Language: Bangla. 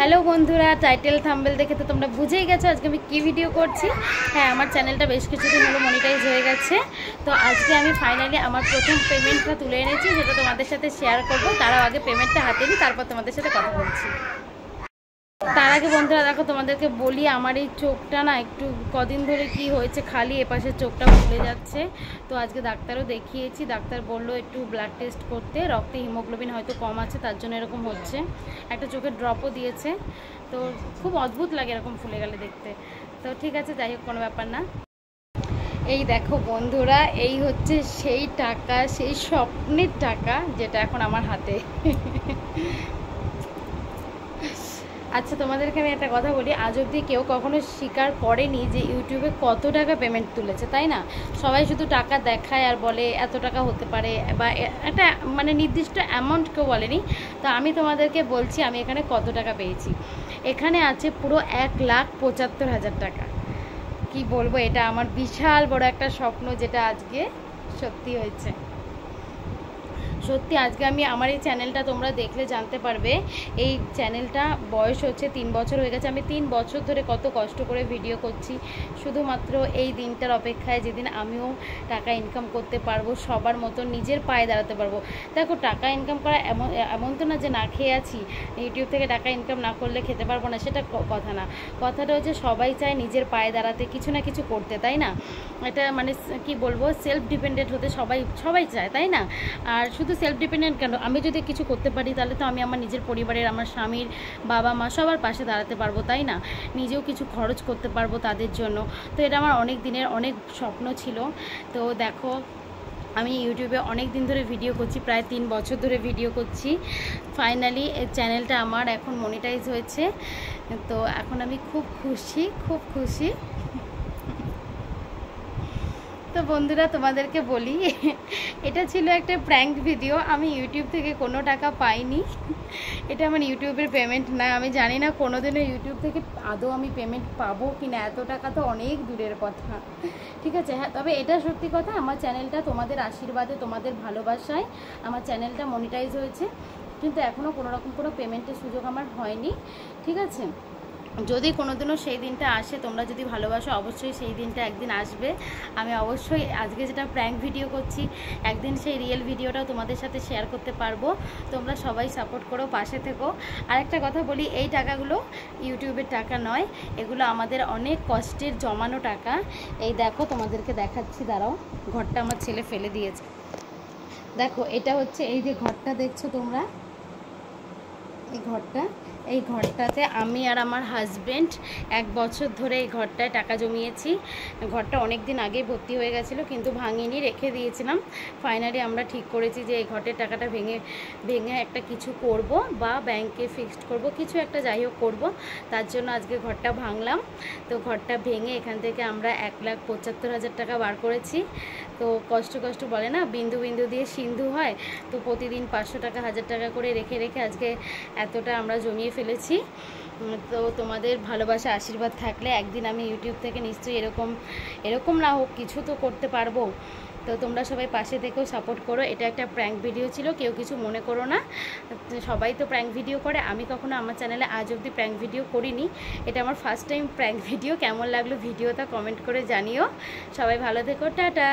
হ্যালো বন্ধুরা, টাইটেল থাম্বনেল দেখে তো তোমরা বুঝেই গেছো আজকে আমি কি ভিডিও করছি। হ্যাঁ, আমার চ্যানেলটা বেশ কিছুদিন হলো মনিটাইজ হয়ে গেছে। তো আজকে আমি ফাইনালি আমার প্রথম পেমেন্টটা তুলে এনেছি, যেটা তোমাদের সাথে শেয়ার করব। তারাও আগে পেমেন্টটা হাতে নিই, তারপর তোমাদের সাথে কথা বলছি। তার আগে বন্ধুরা দেখো, তোমাদেরকে বলি আমার এই চোখটা না একটু কদিন ধরে কি হয়েছে, খালি এপাশের চোখটা ফুলে যাচ্ছে। তো আজকে ডাক্তারও দেখিয়েছি, ডাক্তার বললো একটু ব্লাড টেস্ট করতে, রক্তে হিমোগ্লোবিন হয়তো কম আছে, তার জন্য এরকম হচ্ছে। একটা চোখের ড্রপও দিয়েছে। তো খুব অদ্ভুত লাগে এরকম ফুলে গেলে দেখতে। তো ঠিক আছে, যাই হোক, কোনো ব্যাপার না। এই দেখো বন্ধুরা, এই হচ্ছে সেই টাকা, সেই স্বপ্নের টাকা যেটা এখন আমার হাতে। আচ্ছা, তোমাদেরকে আমি একটা কথা বলি, আজ অবধি কেউ কখনো স্বীকার করেনি যে ইউটিউবে কত টাকা পেমেন্ট তুলেছে, তাই না? সবাই শুধু টাকা দেখায় আর বলে এত টাকা হতে পারে, বা একটা মানে নির্দিষ্ট অ্যামাউন্ট কেউ বলেনি। তো আমি তোমাদেরকে বলছি আমি এখানে কত টাকা পেয়েছি। এখানে আছে পুরো 1,75,000 টাকা। কি বলবো, এটা আমার বিশাল বড় একটা স্বপ্ন, যেটা আজকে সত্যি হয়েছে। সত্যি আজকে আমি আমার এই চ্যানেলটা তোমরা দেখলে জানতে পারবে। এই চ্যানেলটা বয়স হচ্ছে 3 বছর হয়ে গেছে। আমি 3 বছর ধরে কত কষ্ট করে ভিডিও করছি, শুধুমাত্র এই দিনটার অপেক্ষায়, যেদিন আমিও টাকা ইনকাম করতে পারবো, সবার মতো নিজের পায়ে দাঁড়াতে পারবো। দেখো, টাকা ইনকাম করা এমন তো না যে না খেয়ে আছি, ইউটিউব থেকে টাকা ইনকাম না করলে খেতে পারবো না, সেটা কথা না। কথাটা হচ্ছে সবাই চায় নিজের পায়ে দাঁড়াতে, কিছু না কিছু করতে, তাই না? এটা মানে কি বলবো, সেলফ ডিপেন্ডেন্ট হতে সবাই চায়, তাই না? আর শুধু সেলফ ডিপেন্ডেন্ট কেন, আমি যদি কিছু করতে পারি তাহলে তো আমি আমার নিজের পরিবারের, আমার স্বামীর, বাবা মা সবার পাশে দাঁড়াতে পারবো, তাই না? নিজেও কিছু খরচ করতে পারবো তাদের জন্য। তো এটা আমার অনেক দিনের অনেক স্বপ্ন ছিল। তো দেখো, আমি ইউটিউবে অনেক দিন ধরে ভিডিও করছি, প্রায় 3 বছর ধরে ভিডিও করছি। ফাইনালি এই চ্যানেলটা আমার এখন মনিটাইজ হয়েছে। তো এখন আমি খুব খুশি। তো বন্ধুরা, তোমাদেরকে বলি, এটা ছিল একটা প্র্যাঙ্ক ভিডিও। আমি ইউটিউব থেকে কোনো টাকা পাইনি, এটা আমার ইউটিউবের পেমেন্ট না। আমি জানি না কোনোদিনও ইউটিউব থেকে আদৌ আমি পেমেন্ট পাবো কি না, এত টাকা তো অনেক দূরের কথা। ঠিক আছে, হ্যাঁ, তবে এটা সত্যি কথা, আমার চ্যানেলটা তোমাদের আশীর্বাদে, তোমাদের ভালোবাসায় আমার চ্যানেলটা মনিটাইজ হয়েছে। কিন্তু এখনও কোনোরকম কোনো পেমেন্টের সুযোগ আমার হয়নি। ঠিক আছে, যদি কোনোদিনও সেই দিনটা আসে, তোমরা যদি ভালোবাসো, অবশ্যই সেই দিনটা একদিন আসবে। আমি অবশ্যই আজকে যেটা প্র্যাঙ্ক ভিডিও করছি, একদিন সেই রিয়েল ভিডিওটাও তোমাদের সাথে শেয়ার করতে পারবো। তোমরা সবাই সাপোর্ট করো, পাশে থেকো। আরেকটা কথা বলি, এই টাকাগুলো ইউটিউবের টাকা নয়, এগুলো আমাদের অনেক কষ্টের জমানো টাকা। এই দেখো, তোমাদেরকে দেখাচ্ছি, দাঁড়াও। ঘরটা আমার ছেলে ফেলে দিয়েছে। দেখো, এটা হচ্ছে এই যে ঘরটা দেখছো তোমরা, এই ঘরটাতে আমি আর আমার হাজব্যান্ড 1 বছর ধরে এই ঘরটায় টাকা জমিয়েছি। ঘরটা অনেক দিন আগেই ভর্তি হয়ে গেছিলো, কিন্তু ভাঙিনি, রেখে দিয়েছিলাম। ফাইনালি আমরা ঠিক করেছি যে এই ঘরের টাকাটা ভেঙে একটা কিছু করব, বা ব্যাংকে ফিক্সড করব, কিছু একটা যাই হোক করবো। তার জন্য আজকে ঘরটা ভাঙলাম। তো ঘরটা ভেঙে এখান থেকে আমরা 1,75,000 টাকা বার করেছি। তো কষ্ট বলে না, বিন্দু বিন্দু দিয়ে সিন্ধু হয়। তো প্রতিদিন 500 টাকা 1000 টাকা করে রেখে আজকে এতটা আমরা জমিয়ে ফেলেছি। তো তোমাদের ভালোবাসা, আশীর্বাদ থাকলে একদিন আমি ইউটিউব থেকে নিশ্চয়ই এরকম না হোক, কিছু তো করতে পারবো। তো তোমরা সবাই পাশে থেকেও সাপোর্ট করো। এটা একটা প্র্যাঙ্ক ভিডিও ছিল, কেউ কিছু মনে করো না। সবাই তো প্র্যাঙ্ক ভিডিও করে, আমি কখনো আমার চ্যানেলে আজ অবধি প্র্যাঙ্ক ভিডিও করিনি। এটা আমার ফার্স্ট টাইম প্র্যাঙ্ক ভিডিও। কেমন লাগলো ভিডিওটা কমেন্ট করে জানিও। সবাই ভালো থেকো, টাটা।